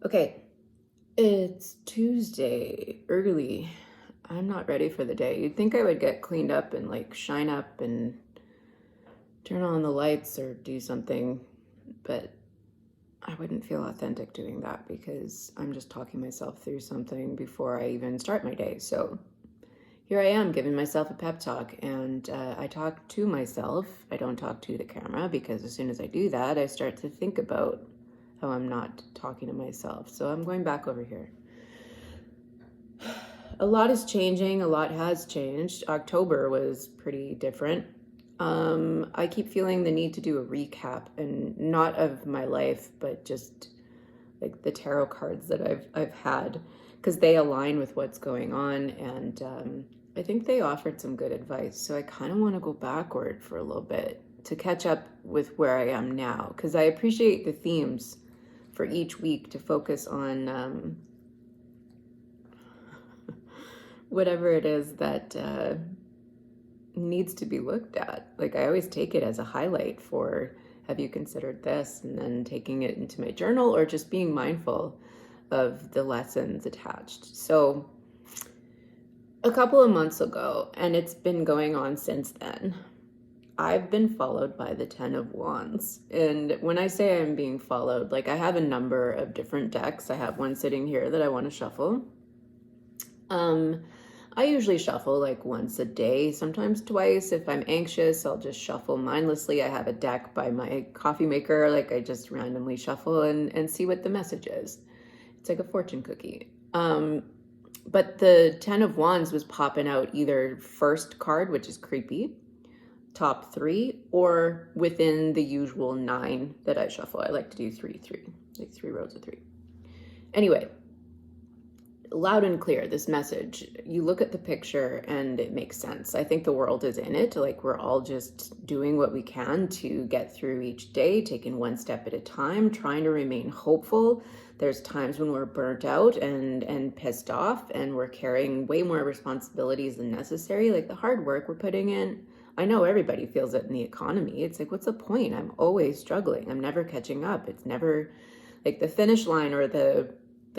Okay, it's Tuesday, early. I'm not ready for the day. You'd think I would get cleaned up and like shine up and turn on the lights or do something, but I wouldn't feel authentic doing that because I'm just talking myself through something before I even start my day. So here I am giving myself a pep talk, and I talk to myself. I don't talk to the camera because as soon as I do that, I start to think about how I'm not talking to myself. So I'm going back over here. A lot is changing. A lot has changed. October was pretty different. I keep feeling the need to do a recap, and not of my life, but just like the tarot cards that I've had, because they align with what's going on, and I think they offered some good advice. So I kind of want to go backward for a little bit to catch up with where I am now, because I appreciate the themes for each week to focus on whatever it is that needs to be looked at. Like I always take it as a highlight for have you considered this, and then taking it into my journal or just being mindful of the lessons attached. So a couple of months ago, and it's been going on since then, I've been followed by the Ten of Wands. And when I say I'm being followed, like I have a number of different decks. I have one sitting here that I want to shuffle. I usually shuffle like once a day, sometimes twice. If I'm anxious, I'll just shuffle mindlessly. I have a deck by my coffee maker, like I just randomly shuffle and see what the message is. It's like a fortune cookie. But the Ten of Wands was popping out either first card, which is creepy, top three, or within the usual 9 that I shuffle. I like to do 3, 3, like 3 rows of 3. Anyway, loud and clear, this message. You look at the picture and it makes sense. I think the world is in it. Like we're all just doing what we can to get through each day, taking one step at a time, trying to remain hopeful. There's times when we're burnt out and pissed off, and we're carrying way more responsibilities than necessary. Like the hard work we're putting in, I know everybody feels it in the economy. It's like, what's the point? I'm always struggling. I'm never catching up. It's never like the finish line or the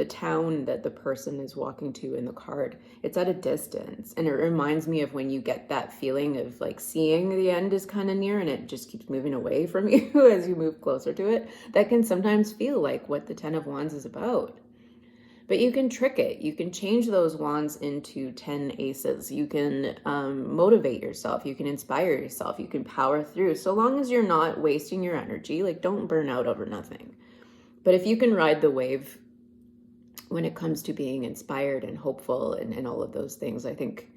town that the person is walking to in the card. It's at a distance, and it reminds me of when you get that feeling of like seeing the end is kind of near and it just keeps moving away from you as you move closer to it. That can sometimes feel like what the Ten of Wands is about. But you can trick it. You can change those wands into 10 aces. You can motivate yourself. You can inspire yourself. You can power through, so long as you're not wasting your energy. Like don't burn out over nothing. But if you can ride the wave when it comes to being inspired and hopeful and all of those things, I think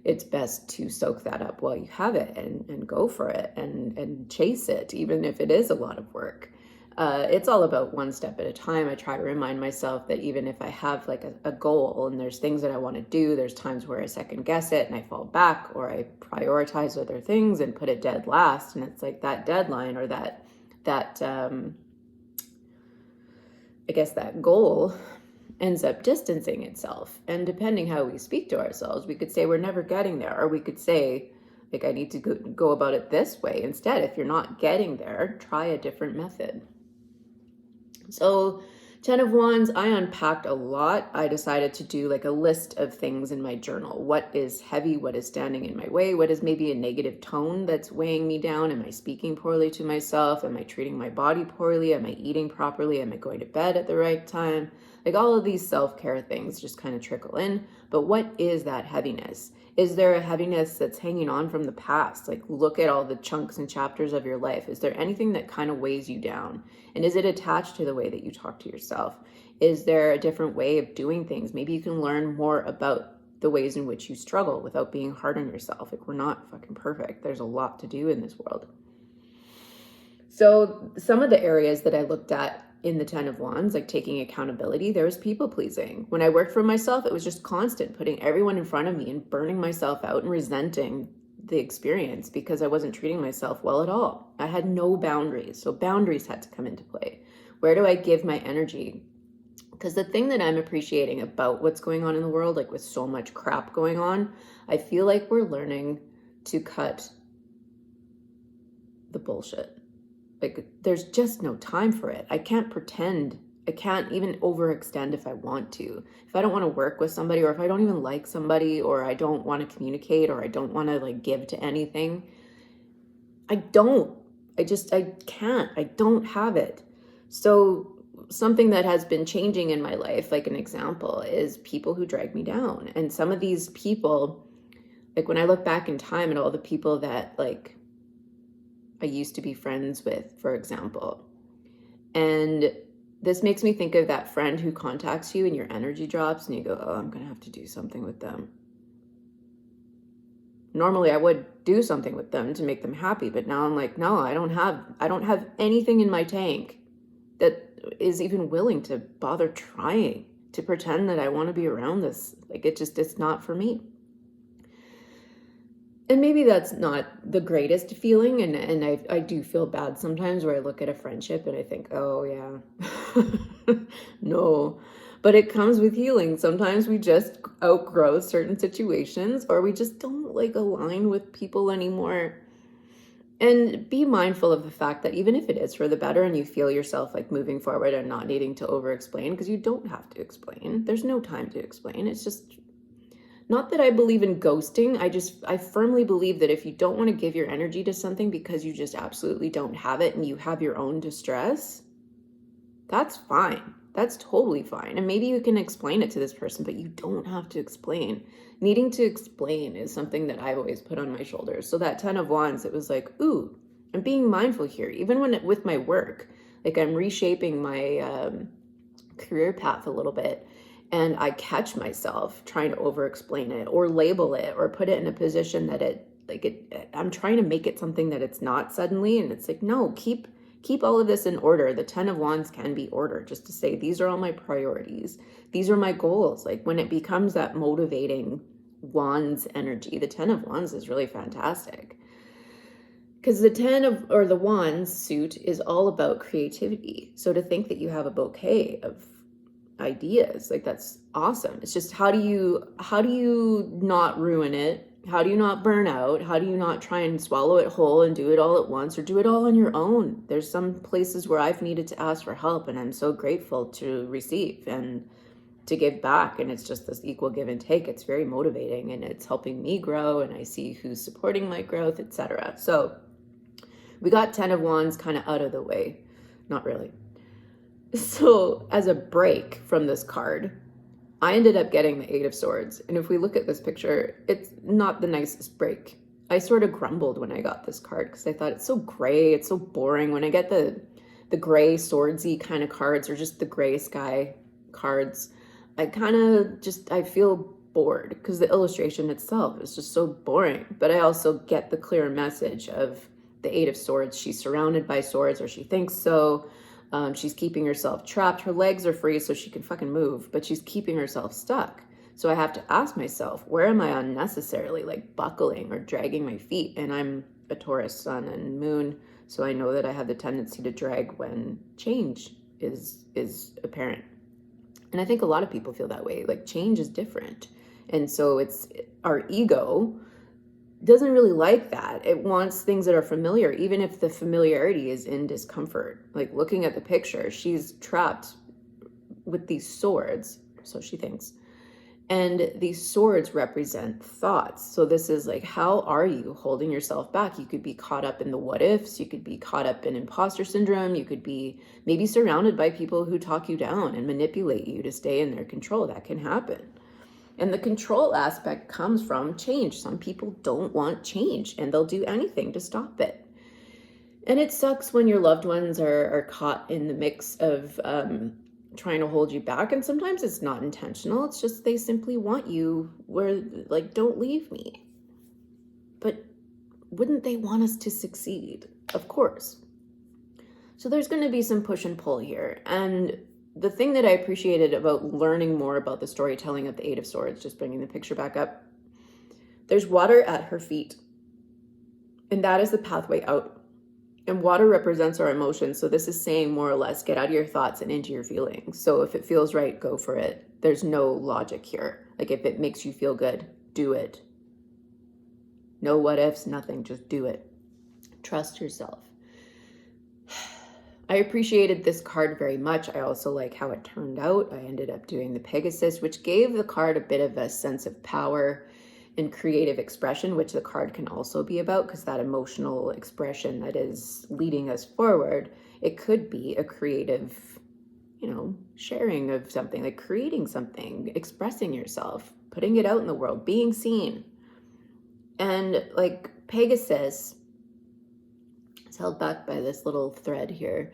it's best to soak that up while you have it and go for it and chase it, even if it is a lot of work. It's all about one step at a time. I try to remind myself that even if I have like a goal and there's things that I want to do, there's times where I second guess it and I fall back, or I prioritize other things and put it dead last. And it's like that deadline or that I guess that goal ends up distancing itself. And depending how we speak to ourselves, we could say we're never getting there, or we could say, like, I need to go about it this way. Instead, if you're not getting there, try a different method. So 10 of Wands, I unpacked a lot. I decided to do like a list of things in my journal. What is heavy? What is standing in my way? What is maybe a negative tone that's weighing me down? Am I speaking poorly to myself? Am I treating my body poorly? Am I eating properly? Am I going to bed at the right time? Like all of these self-care things just kind of trickle in. But what is that heaviness? Is there a heaviness that's hanging on from the past? Like look at all the chunks and chapters of your life. Is there anything that kind of weighs you down? And is it attached to the way that you talk to yourself? Is there a different way of doing things? Maybe you can learn more about the ways in which you struggle without being hard on yourself. Like we're not fucking perfect. There's a lot to do in this world. So some of the areas that I looked at in the 10 of Wands, like taking accountability, there was people pleasing. When I worked for myself, it was just constant putting everyone in front of me and burning myself out and resenting the experience because I wasn't treating myself well at all. I had no boundaries. So boundaries had to come into play. Where do I give my energy? Because the thing that I'm appreciating about what's going on in the world, like with so much crap going on, I feel like we're learning to cut the bullshit. Like there's just no time for it. I can't pretend I can't even overextend if I want to. If I don't want to work with somebody, or if I don't even like somebody, or I don't want to communicate, or I don't want to like give to anything, I don't. I can't. I don't have it. So something that has been changing in my life, like an example, is people who drag me down. And some of these people, like when I look back in time at all the people that like I used to be friends with, for example, and this makes me think of that friend who contacts you and your energy drops and you go, oh, I'm going to have to do something with them. Normally I would do something with them to make them happy, but now I'm like, no, I don't have anything in my tank that is even willing to bother trying to pretend that I want to be around this. Like it's not for me. And maybe that's not the greatest feeling, and I do feel bad sometimes where I look at a friendship and I think, oh yeah, no. But it comes with healing. Sometimes we just outgrow certain situations, or we just don't like align with people anymore. And be mindful of the fact that even if it is for the better and you feel yourself like moving forward and not needing to over explain, because you don't have to explain. There's no time to explain. It's just not that I believe in ghosting. I firmly believe that if you don't want to give your energy to something because you just absolutely don't have it and you have your own distress, that's fine. That's totally fine. And maybe you can explain it to this person, but you don't have to explain. Needing to explain is something that I've always put on my shoulders. So that 10 of Wands, it was like, ooh, I'm being mindful here. Even with my work, like I'm reshaping my career path a little bit. And I catch myself trying to over explain it or label it or put it in a position that I'm trying to make it something that it's not suddenly. And it's like, no, keep all of this in order. The 10 of Wands can be ordered, just to say, these are all my priorities. These are my goals. Like when it becomes that motivating Wands energy, the 10 of Wands is really fantastic. Because the Wands suit is all about creativity. So to think that you have a bouquet of ideas, like that's awesome. It's just how do you not ruin it? How do you not burn out? How do you not try and swallow it whole and do it all at once, or do it all on your own? There's some places where I've needed to ask for help, and I'm so grateful to receive and to give back, and it's just this equal give and take. It's very motivating, and it's helping me grow, and I see who's supporting my growth, etc. So we got 10 of Wands kind of out of the way. Not really. So as a break from this card, I ended up getting the 8 of Swords. And if we look at this picture, it's not the nicest break. I sort of grumbled when I got this card because I thought it's so gray, it's so boring. When I get the gray swordsy kind of cards, or just the gray sky cards, I feel bored because the illustration itself is just so boring. But I also get the clear message of the 8 of Swords. She's surrounded by swords, or she thinks so. She's keeping herself trapped. Her legs are free so she can fucking move, but she's keeping herself stuck. So I have to ask myself, where am I unnecessarily like buckling or dragging my feet? And I'm a Taurus sun and moon, so I know that I have the tendency to drag when change is apparent. And I think a lot of people feel that way. Like change is different. And so it's our ego doesn't really like that. It wants things that are familiar, even if the familiarity is in discomfort. Like looking at the picture, she's trapped with these swords, so she thinks. And these swords represent thoughts. So this is like, how are you holding yourself back? You could be caught up in the what ifs. You could be caught up in imposter syndrome. You could be maybe surrounded by people who talk you down and manipulate you to stay in their control. That can happen. And the control aspect comes from change. Some people don't want change and they'll do anything to stop it. And it sucks when your loved ones are caught in the mix of trying to hold you back. And sometimes it's not intentional. It's just they simply want you where, like, don't leave me. But wouldn't they want us to succeed? Of course. So there's going to be some push and pull here. And the thing that I appreciated about learning more about the storytelling of the 8 of Swords, just bringing the picture back up, there's water at her feet. And that is the pathway out. And water represents our emotions. So this is saying more or less, get out of your thoughts and into your feelings. So if it feels right, go for it. There's no logic here. Like if it makes you feel good, do it. No what ifs, nothing, just do it. Trust yourself. I appreciated this card very much. I also like how it turned out. I ended up doing the Pegasus, which gave the card a bit of a sense of power and creative expression, which the card can also be about, because that emotional expression that is leading us forward, it could be a creative, sharing of something, like creating something, expressing yourself, putting it out in the world, being seen. And like Pegasus is held back by this little thread here.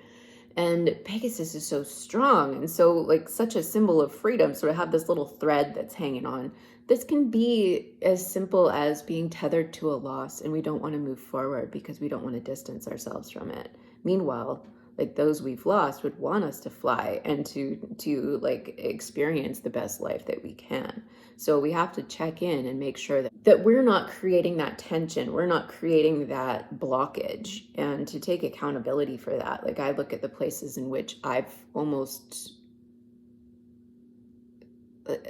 And Pegasus is so strong and so like such a symbol of freedom. So to have this little thread that's hanging on, this can be as simple as being tethered to a loss, and we don't want to move forward because we don't want to distance ourselves from it. Meanwhile, like those we've lost would want us to fly and to like experience the best life that we can. So we have to check in and make sure that we're not creating that tension, we're not creating that blockage, and to take accountability for that. Like I look at the places in which I've almost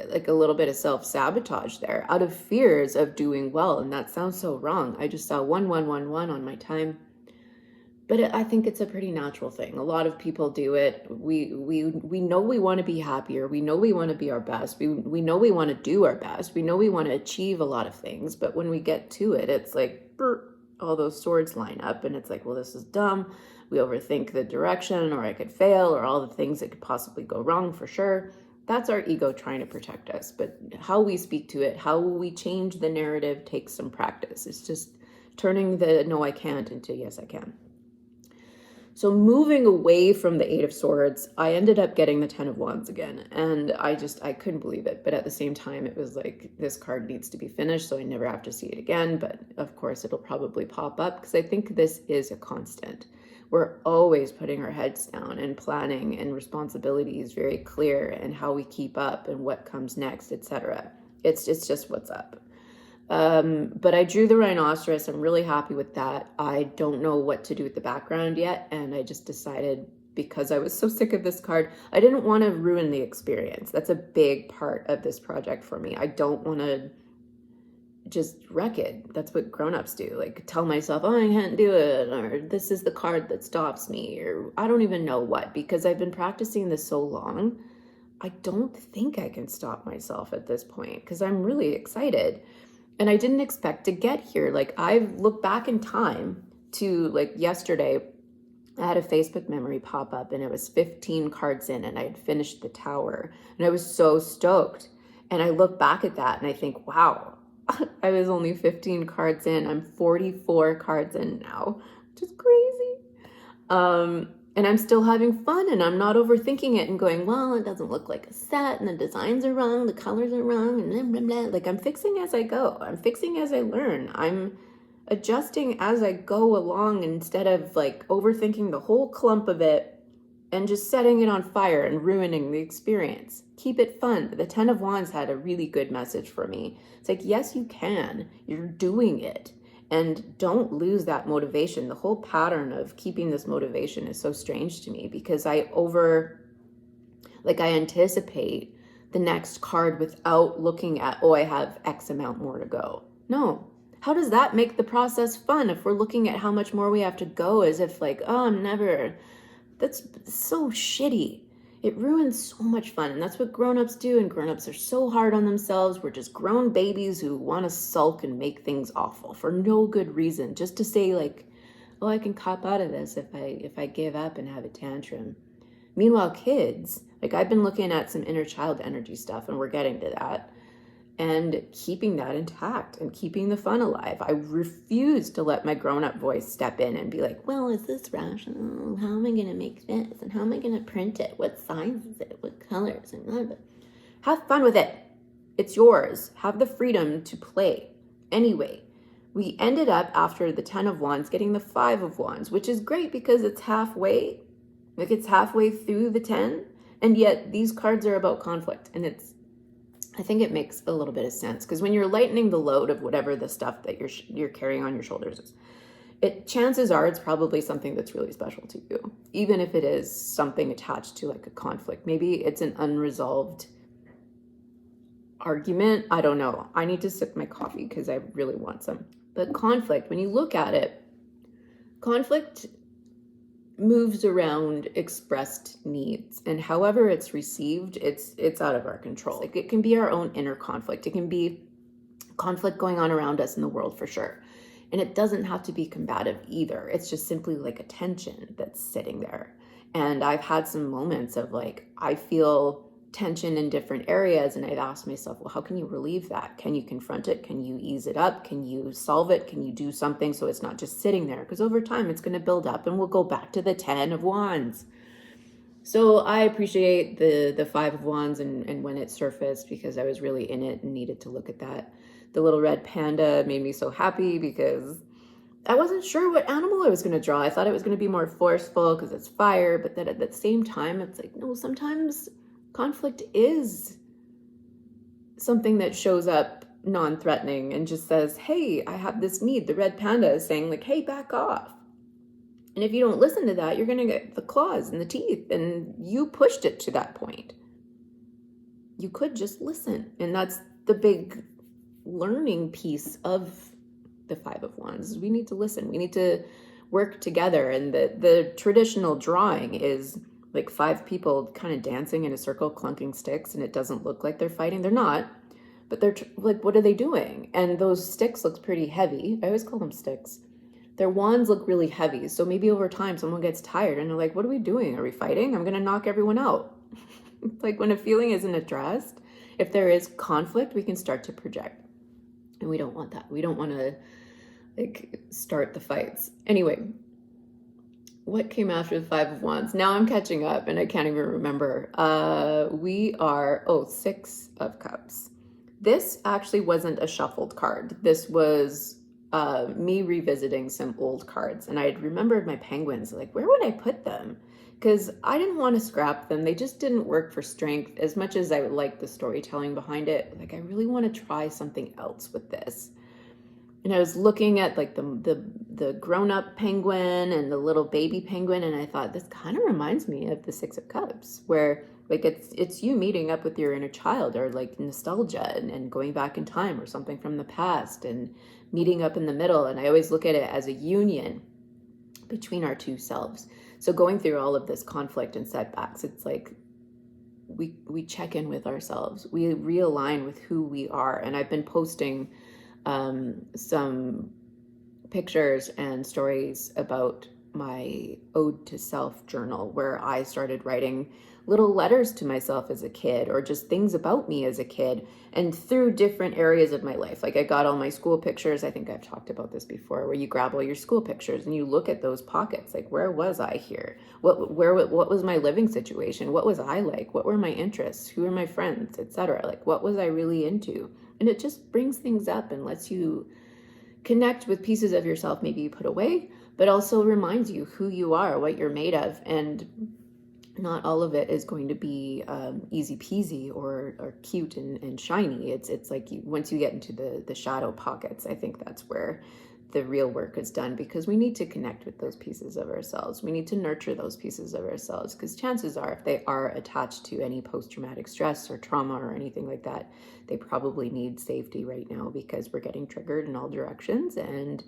like a little bit of self-sabotage there out of fears of doing well. And that sounds so wrong. I just saw 1111 on my time. But I think it's a pretty natural thing. A lot of people do it. We know we want to be happier. We know we want to be our best. We know we want to do our best. We know we want to achieve a lot of things. But when we get to it, it's like all those swords line up, and it's like, well, this is dumb. We overthink the direction, or I could fail, or all the things that could possibly go wrong for sure. That's our ego trying to protect us. But how we speak to it, how we change the narrative takes some practice. It's just turning the no, I can't into yes, I can. So moving away from the Eight of Swords, I ended up getting the Ten of Wands again. And I couldn't believe it. But at the same time, it was like, this card needs to be finished, so I never have to see it again. But of course, it'll probably pop up because I think this is a constant. We're always putting our heads down and planning, and responsibility is very clear, and how we keep up and what comes next, etc. It's just what's up. But I drew the rhinoceros. I'm really happy with that. I don't know what to do with the background yet. And I just decided, because I was so sick of this card, I didn't want to ruin the experience. That's a big part of this project for me. I don't want to just wreck it. That's what grown-ups do. Like tell myself, oh, I can't do it, or this is the card that stops me, or I don't even know what, because I've been practicing this so long. I don't think I can stop myself at this point because I'm really excited. And I didn't expect to get here. Like I look back in time to like yesterday, I had a Facebook memory pop up and it was 15 cards in and I had finished the tower and I was so stoked. And I look back at that and I think, wow, I was only 15 cards in. I'm 44 cards in now, which is crazy. And I'm still having fun, and I'm not overthinking it and going, well, it doesn't look like a set, and the designs are wrong, the colors are wrong, and blah, blah, blah. Like I'm fixing as I go. I'm fixing as I learn. I'm adjusting as I go along instead of like overthinking the whole clump of it and just setting it on fire and ruining the experience. Keep it fun. The Ten of Wands had a really good message for me. It's like, yes, you can. You're doing it. And don't lose that motivation. The whole pattern of keeping this motivation is so strange to me because I anticipate the next card without looking at, oh, I have X amount more to go. No. How does that make the process fun if we're looking at how much more we have to go as if like, oh, I'm never... That's so shitty. It ruins so much fun, and that's what grown-ups do, and grown-ups are so hard on themselves. We're just grown babies who want to sulk and make things awful for no good reason, just to say like, oh, I can cop out of this if I give up and have a tantrum. Meanwhile, kids, like I've been looking at some inner child energy stuff, and we're getting to that, and keeping that intact and keeping the fun alive. I refuse to let my grown-up voice step in and be like, well, is this rational? How am I going to make this? And how am I going to print it? What size is it? What colors? And none of it. Have fun with it. It's yours. Have the freedom to play. Anyway, we ended up after the 10 of Wands getting the 5 of Wands, which is great because it's halfway. Like it's halfway through the 10. And yet these cards are about conflict, and I think it makes a little bit of sense because when you're lightening the load of whatever the stuff that you're carrying on your shoulders is, chances are it's probably something that's really special to you, even if it is something attached to like a conflict. Maybe it's an unresolved argument. I don't know. I need to sip my coffee because I really want some. But conflict, when you look at it, conflict moves around expressed needs, and however it's received, it's out of our control. Like, it can be our own inner conflict. It can be conflict going on around us in the world, for sure. And it doesn't have to be combative either. It's just simply like a tension that's sitting there. And I've had some moments of like, I feel tension in different areas, and I've asked myself, well, how can you relieve that? Can you confront it? Can you ease it up? Can you solve it? Can you do something so it's not just sitting there? Because over time it's going to build up, and we'll go back to the 10 of Wands. So I appreciate the 5 of Wands and when it surfaced, because I was really in it and needed to look at that. The little red panda made me so happy because I wasn't sure what animal I was going to draw. I thought it was going to be more forceful because it's fire, but then at the same time, it's like, no, sometimes conflict is something that shows up non-threatening and just says, hey, I have this need. The red panda is saying like, hey, back off. And if you don't listen to that, you're going to get the claws and the teeth, and you pushed it to that point. You could just listen. And that's the big learning piece of the 5 of Wands. We need to listen. We need to work together. And the traditional drawing is like 5 people kind of dancing in a circle, clunking sticks, and it doesn't look like they're fighting. They're not, but they're like, what are they doing? And those sticks look pretty heavy. I always call them sticks. Their wands look really heavy. So maybe over time someone gets tired and they're like, what are we doing? Are we fighting? I'm going to knock everyone out. Like, when a feeling isn't addressed, if there is conflict, we can start to project. And we don't want that. We don't want to like start the fights. Anyway, what came after the 5 of Wands? Now I'm catching up and I can't even remember. We are, 6 of Cups. This actually wasn't a shuffled card. This was me revisiting some old cards. And I had remembered my penguins. Like, where would I put them? Because I didn't want to scrap them. They just didn't work for strength. As much as I would like the storytelling behind it, like, I really want to try something else with this. And I was looking at like the grown-up penguin and the little baby penguin, and I thought, this kind of reminds me of the 6 of Cups, where like it's you meeting up with your inner child, or like nostalgia and going back in time, or something from the past, and meeting up in the middle. And I always look at it as a union between our two selves. So going through all of this conflict and setbacks, it's like we check in with ourselves, we realign with who we are. And I've been posting some pictures and stories about my Ode to Self journal, where I started writing little letters to myself as a kid, or just things about me as a kid, and through different areas of my life. Like, I got all my school pictures. I think I've talked about this before, where you grab all your school pictures and you look at those pockets. Like, where was I here? What was my living situation? What was I like? What were my interests? Who were my friends, etc.? Like, what was I really into? And it just brings things up and lets you connect with pieces of yourself maybe you put away, but also reminds you who you are, what you're made of. And not all of it is going to be easy peasy or cute and shiny. It's like once you get into the shadow pockets, I think that's where the real work is done, because we need to connect with those pieces of ourselves. We need to nurture those pieces of ourselves, because chances are, if they are attached to any post-traumatic stress or trauma or anything like that, they probably need safety right now, because we're getting triggered in all directions. And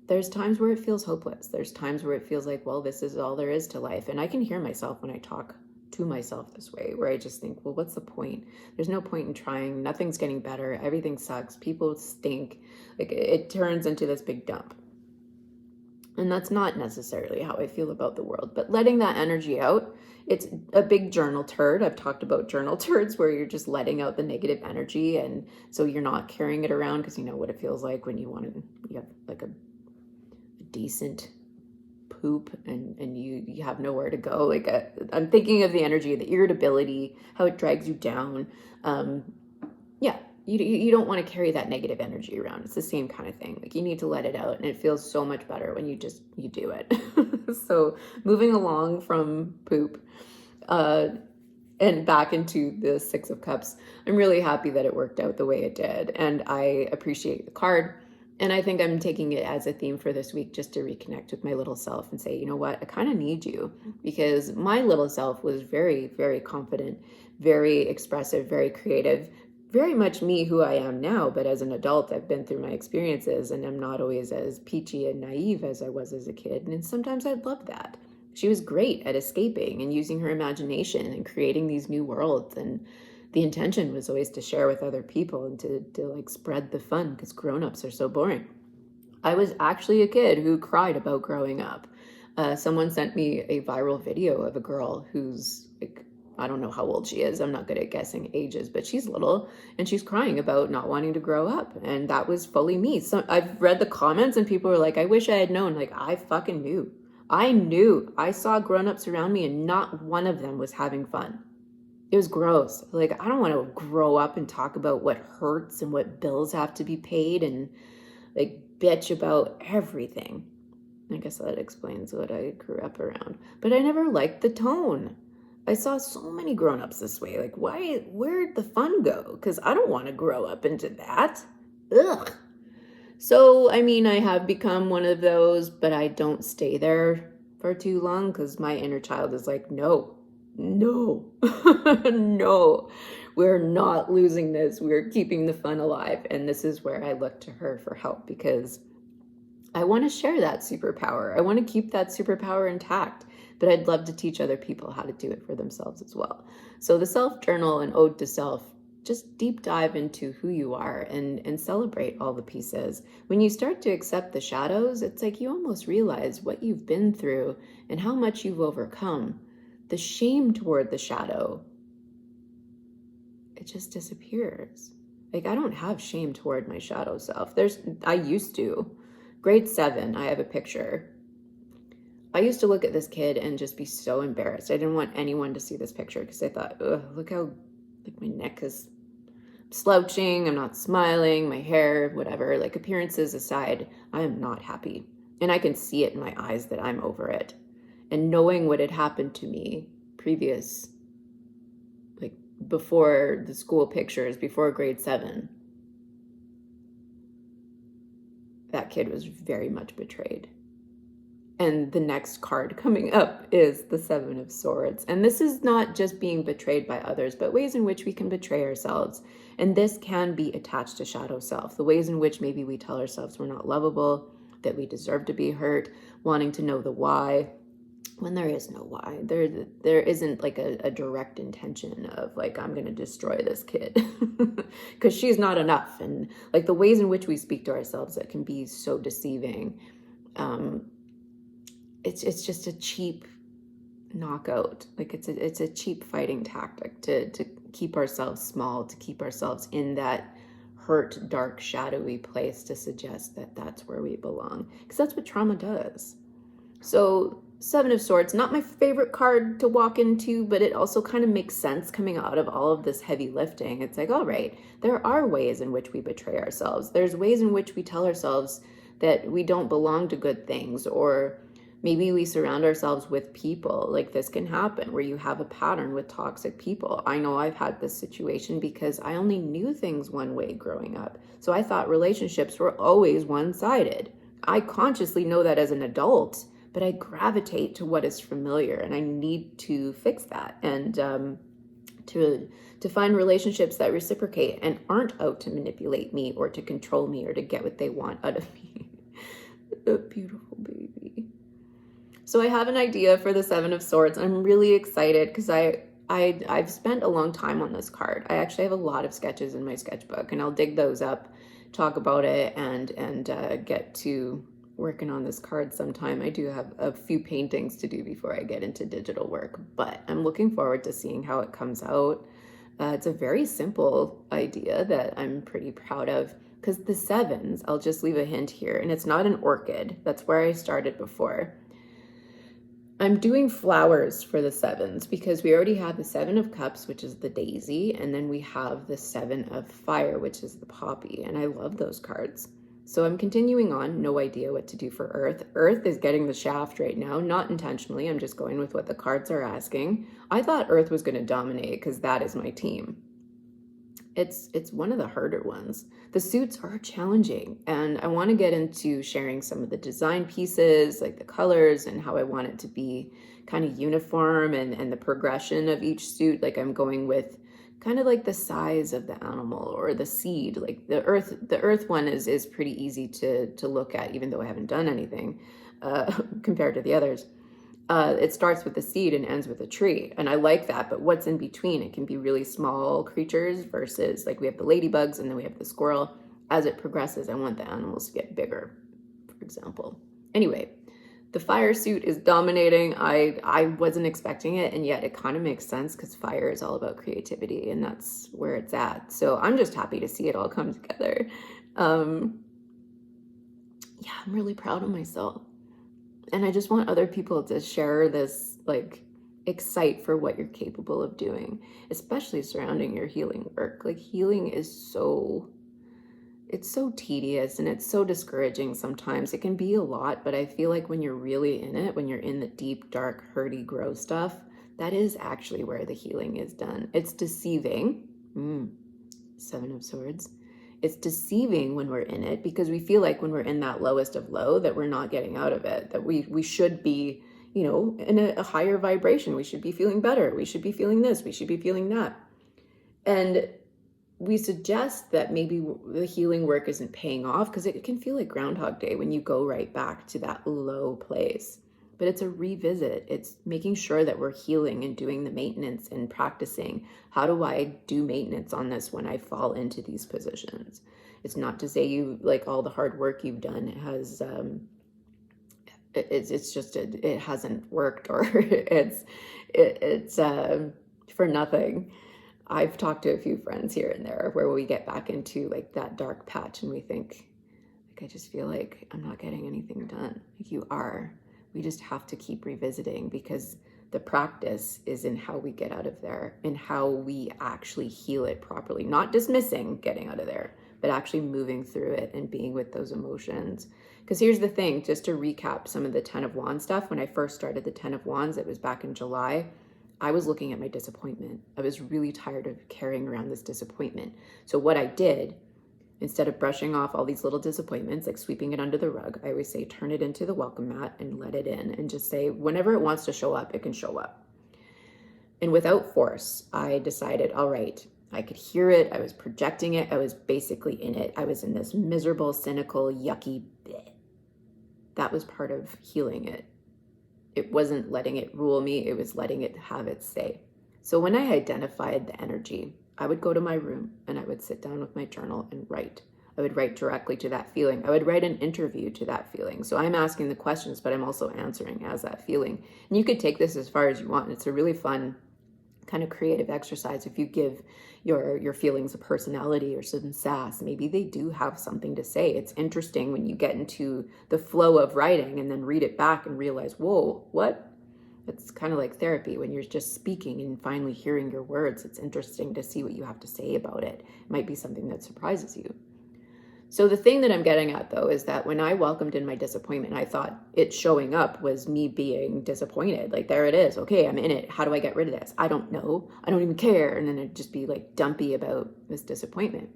there's times where it feels hopeless. There's times where it feels like, well, this is all there is to life. And I can hear myself when I talk to myself this way, where I just think, well, what's the point? There's no point in trying. Nothing's getting better. Everything sucks. People stink. Like, it turns into this big dump. And that's not necessarily how I feel about the world. But letting that energy out, it's a big journal turd. I've talked about journal turds, where you're just letting out the negative energy. And so you're not carrying it around, because you know what it feels like when you have like a decent poop and you have nowhere to go. Like, I'm thinking of the energy, the irritability, how it drags you down. You don't want to carry that negative energy around. It's the same kind of thing. Like, you need to let it out, and it feels so much better when you do it. So moving along from poop and back into the 6 of Cups, I'm really happy that it worked out the way it did, and I appreciate the card. And I think I'm taking it as a theme for this week, just to reconnect with my little self and say, you know what, I kind of need you, because my little self was very, very confident, very expressive, very creative, very much me, who I am now. But as an adult, I've been through my experiences, and I'm not always as peachy and naive as I was as a kid. And sometimes I'd love that. she was great at escaping and using her imagination and creating these new worlds. And the intention was always to share with other people and to like spread the fun, because grown-ups are so boring. I was actually a kid who cried about growing up. Someone sent me a viral video of a girl who's like, I don't know how old she is. I'm not good at guessing ages, but she's little and she's crying about not wanting to grow up. And that was fully me. So I've read the comments and people were like, I wish I had known. Like, I fucking knew. I knew. I saw grown-ups around me and not one of them was having fun. It was gross. Like, I don't want to grow up and talk about what hurts and what bills have to be paid and like bitch about everything. I guess that explains what I grew up around. But I never liked the tone. I saw so many grown-ups this way. Like, where'd the fun go? Because I don't want to grow up into that. Ugh. So, I mean, I have become one of those, but I don't stay there for too long because my inner child is like, no, no, no, we're not losing this. We're keeping the fun alive. And this is where I look to her for help, because I want to share that superpower. I want to keep that superpower intact, but I'd love to teach other people how to do it for themselves as well. So the Self Journal and Ode to Self, just deep dive into who you are and celebrate all the pieces. When you start to accept the shadows, it's like you almost realize what you've been through and how much you've overcome. The shame toward the shadow, it just disappears. Like, I don't have shame toward my shadow self. I used to. Grade 7, I have a picture. I used to look at this kid and just be so embarrassed. I didn't want anyone to see this picture because I thought, ugh, look how like my neck is slouching, I'm not smiling, my hair, whatever. Like, appearances aside, I am not happy. And I can see it in my eyes that I'm over it. And knowing what had happened to me previous, like before the school pictures, before grade 7, that kid was very much betrayed. And the next card coming up is the 7 of Swords. And this is not just being betrayed by others, but ways in which we can betray ourselves. And this can be attached to shadow self. The ways in which maybe we tell ourselves we're not lovable, that we deserve to be hurt, wanting to know the why, when there is no why. There isn't like a direct intention of like, I'm going to destroy this kid because she's not enough. And like the ways in which we speak to ourselves that can be so deceiving. It's just a cheap knockout. Like it's a cheap fighting tactic to keep ourselves small, to keep ourselves in that hurt, dark, shadowy place, to suggest that that's where we belong, because that's what trauma does. So 7 of Swords, not my favorite card to walk into, but it also kind of makes sense coming out of all of this heavy lifting. It's like, all right, there are ways in which we betray ourselves. There's ways in which we tell ourselves that we don't belong to good things, or maybe we surround ourselves with people. Like, this can happen where you have a pattern with toxic people. I know I've had this situation because I only knew things one way growing up. So I thought relationships were always one-sided. I consciously know that as an adult, but I gravitate to what is familiar, and I need to fix that, and to find relationships that reciprocate and aren't out to manipulate me or to control me or to get what they want out of me. A beautiful baby. So I have an idea for the 7 of Swords. I'm really excited because I've spent a long time on this card. I actually have a lot of sketches in my sketchbook, and I'll dig those up, talk about it, and get to working on this card sometime. I do have a few paintings to do before I get into digital work, but I'm looking forward to seeing how it comes out. It's a very simple idea that I'm pretty proud of, because the 7s, I'll just leave a hint here, and it's not an orchid. That's where I started before. I'm doing flowers for the 7s because we already have the 7 of Cups, which is the daisy, and then we have the 7 of Fire, which is the poppy, and I love those cards. So I'm continuing on, no idea what to do for Earth. Earth is getting the shaft right now, not intentionally. I'm just going with what the cards are asking. I thought Earth was going to dominate because that is my team. It's one of the harder ones. The suits are challenging, and I want to get into sharing some of the design pieces, like the colors and how I want it to be kind of uniform, and the progression of each suit. Like, I'm going with kind of like the size of the animal or the seed. Like the earth one is pretty easy to look at, even though I haven't done anything compared to the others. It starts with a seed and ends with a tree. And I like that. But what's in between? It can be really small creatures versus like we have the ladybugs and then we have the squirrel. As it progresses, I want the animals to get bigger, for example. Anyway, the fire suit is dominating. I wasn't expecting it, and yet it kind of makes sense because fire is all about creativity, and that's where it's at. So I'm just happy to see it all come together. Yeah, I'm really proud of myself. And I just want other people to share this, like, excite for what you're capable of doing, especially surrounding your healing work. Like, healing is it's so tedious and it's so discouraging sometimes. It can be a lot, but I feel like when you're really in it, when you're in the deep, dark, hurty, gross stuff, that is actually where the healing is done. It's deceiving. Seven of Swords. It's deceiving when we're in it because we feel like when we're in that lowest of low that we're not getting out of it, that we should be, in a higher vibration. We should be feeling better. We should be feeling this. We should be feeling that. And we suggest that maybe the healing work isn't paying off because it can feel like Groundhog Day when you go right back to that low place. But it's a revisit. It's making sure that we're healing and doing the maintenance and practicing. How do I do maintenance on this when I fall into these positions? It's not to say you, like, all the hard work you've done has, it's just, it hasn't worked, or it's for nothing. I've talked to a few friends here and there where we get back into like that dark patch and we think, like, I just feel like I'm not getting anything done. Like, you are. We just have to keep revisiting because the practice is in how we get out of there and how we actually heal it properly. Not dismissing getting out of there, but actually moving through it and being with those emotions. Because here's the thing, just to recap some of the Ten of Wands stuff. When I first started the Ten of Wands, it was back in July. I was looking at my disappointment. I was really tired of carrying around this disappointment. So what I did, instead of brushing off all these little disappointments, like sweeping it under the rug, I always say, turn it into the welcome mat and let it in, and just say, whenever it wants to show up, it can show up. And without force, I decided, all right, I could hear it. I was projecting it. I was basically in it. I was in this miserable, cynical, yucky bit. That was part of healing it. It wasn't letting it rule me. It was letting it have its say. So when I identified the energy, I would go to my room and I would sit down with my journal and write. I would write directly to that feeling. I would write an interview to that feeling. So I'm asking the questions, but I'm also answering as that feeling. And you could take this as far as you want. It's a really fun kind of creative exercise. If you give your feelings a personality or some sass, maybe they do have something to say. It's interesting when you get into the flow of writing and then read it back and realize, whoa, what? It's kind of like therapy when you're just speaking and finally hearing your words. It's interesting to see what you have to say about it. It might be something that surprises you. So the thing that I'm getting at, though, is that when I welcomed in my disappointment, I thought it showing up was me being disappointed. Like, there it is. Okay, I'm in it. How do I get rid of this? I don't know. I don't even care. And then it'd just be like dumpy about this disappointment.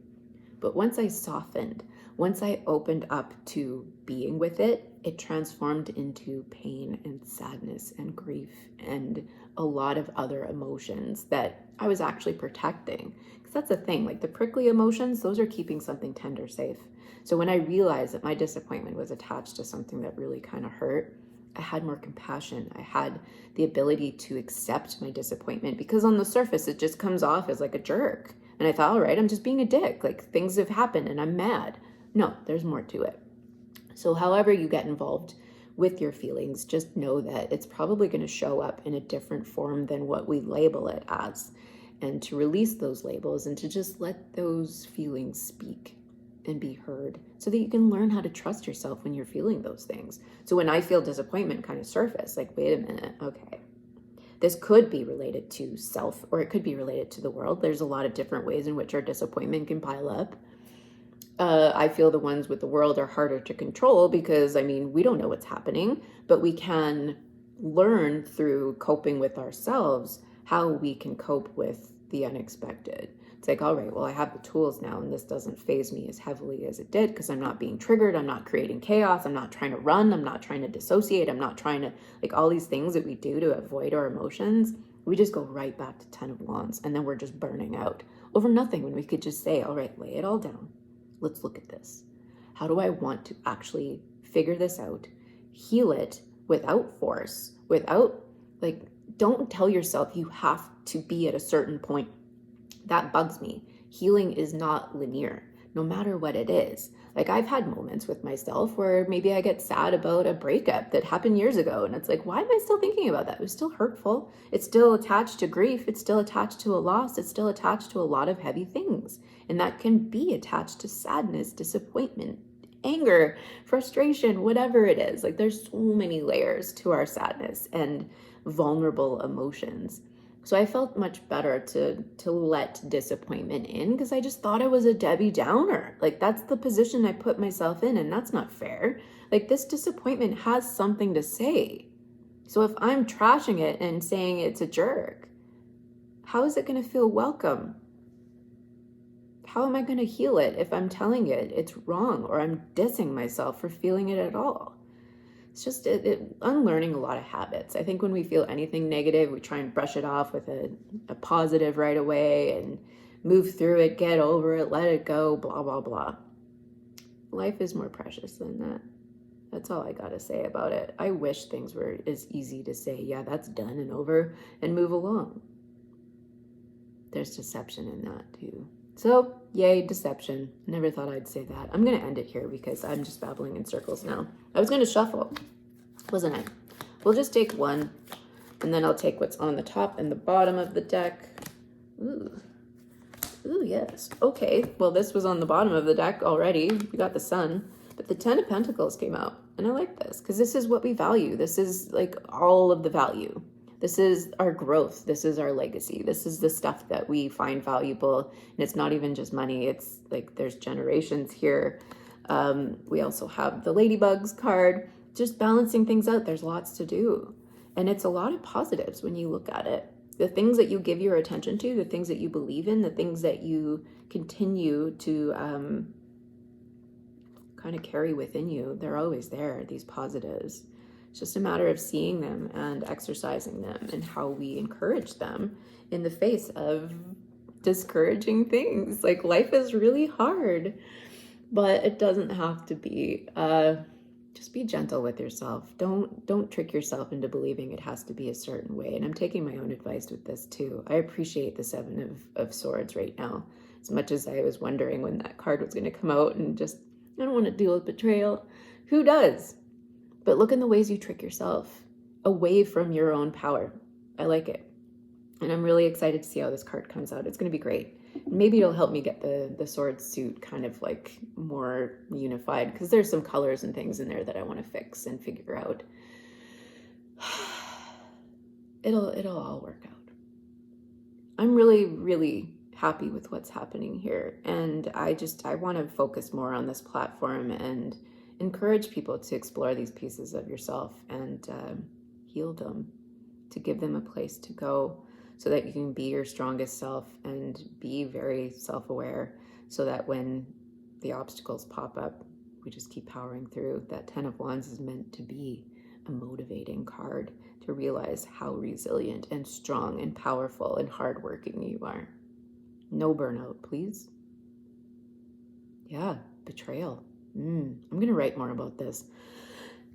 But once I softened, once I opened up to being with it, it transformed into pain and sadness and grief and a lot of other emotions that I was actually protecting. Because that's the thing, like the prickly emotions, those are keeping something tender safe. So when I realized that my disappointment was attached to something that really kind of hurt, I had more compassion. I had the ability to accept my disappointment because on the surface, it just comes off as like a jerk. And I thought, all right, I'm just being a dick. Like, things have happened and I'm mad. No, there's more to it. So however you get involved with your feelings, just know that it's probably going to show up in a different form than what we label it as. And to release those labels and to just let those feelings speak and be heard so that you can learn how to trust yourself when you're feeling those things. So when I feel disappointment kind of surface, like, wait a minute, okay. This could be related to self, or it could be related to the world. There's a lot of different ways in which our disappointment can pile up. I feel the ones with the world are harder to control because, I mean, we don't know what's happening, but we can learn through coping with ourselves how we can cope with the unexpected. It's like, all right, well, I have the tools now and this doesn't faze me as heavily as it did because I'm not being triggered. I'm not creating chaos. I'm not trying to run. I'm not trying to dissociate. I'm not trying to, like, all these things that we do to avoid our emotions. We just go right back to Ten of Wands and then we're just burning out over nothing when we could just say, all right, lay it all down. Let's look at this. How do I want to actually figure this out, heal it without force, without, like, don't tell yourself you have to be at a certain point. That bugs me. Healing is not linear, no matter what it is. Like, I've had moments with myself where maybe I get sad about a breakup that happened years ago. And it's like, why am I still thinking about that? It was still hurtful. It's still attached to grief. It's still attached to a loss. It's still attached to a lot of heavy things. And that can be attached to sadness, disappointment, anger, frustration, whatever it is. Like, there's so many layers to our sadness and vulnerable emotions. So I felt much better to let disappointment in, because I just thought I was a Debbie Downer. Like, that's the position I put myself in, and that's not fair. Like, this disappointment has something to say. So if I'm trashing it and saying it's a jerk, how is it going to feel welcome? How am I going to heal it if I'm telling it it's wrong, or I'm dissing myself for feeling it at all? It's just unlearning a lot of habits. I think when we feel anything negative, we try and brush it off with a positive right away and move through it, get over it, let it go, blah, blah, blah. Life is more precious than that. That's all I got to say about it. I wish things were as easy to say, yeah, that's done and over, and move along. There's deception in that too. So, yay, deception. Never thought I'd say that. I'm going to end it here because I'm just babbling in circles now. I was going to shuffle, wasn't I? We'll just take one, and then I'll take what's on the top and the bottom of the deck. Ooh, yes. Okay, well, this was on the bottom of the deck already. We got the Sun, but the Ten of Pentacles came out, and I like this because this is what we value. This is like all of the value. This is our growth. This is our legacy. This is the stuff that we find valuable. And it's not even just money. It's like there's generations here. We also have the Ladybugs card, just balancing things out. There's lots to do. And it's a lot of positives when you look at it. The things that you give your attention to, the things that you believe in, the things that you continue to kind of carry within you, they're always there, these positives. It's just a matter of seeing them and exercising them, and how we encourage them in the face of discouraging things. Like, life is really hard, but it doesn't have to be. Just be gentle with yourself. Don't trick yourself into believing it has to be a certain way. And I'm taking my own advice with this too. I appreciate the Seven of Swords right now, as much as I was wondering when that card was going to come out, and just, I don't want to deal with betrayal. Who does? But look in the ways you trick yourself away from your own power. I like it. And I'm really excited to see how this card comes out. It's going to be great. Maybe it'll help me get the sword suit kind of like more unified, because there's some colors and things in there that I want to fix and figure out. It'll all work out. I'm really, really happy with what's happening here. And I want to focus more on this platform and encourage people to explore these pieces of yourself and heal them, to give them a place to go so that you can be your strongest self and be very self-aware, so that when the obstacles pop up, we just keep powering through. That Ten of Wands is meant to be a motivating card to realize how resilient and strong and powerful and hardworking you are. No burnout, please. Yeah, betrayal. I'm going to write more about this.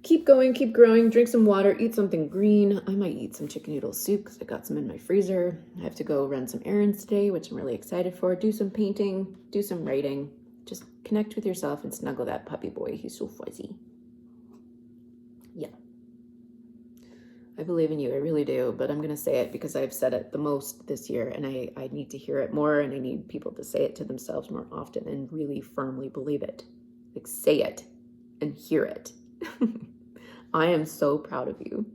Keep going, keep growing, drink some water, eat something green. I might eat some chicken noodle soup because I got some in my freezer. I have to go run some errands today, which I'm really excited for. Do some painting, do some writing. Just connect with yourself and snuggle that puppy boy. He's so fuzzy. Yeah. I believe in you. I really do. But I'm going to say it because I've said it the most this year, and I need to hear it more, and I need people to say it to themselves more often and really firmly believe it. Like, say it and hear it. I am so proud of you.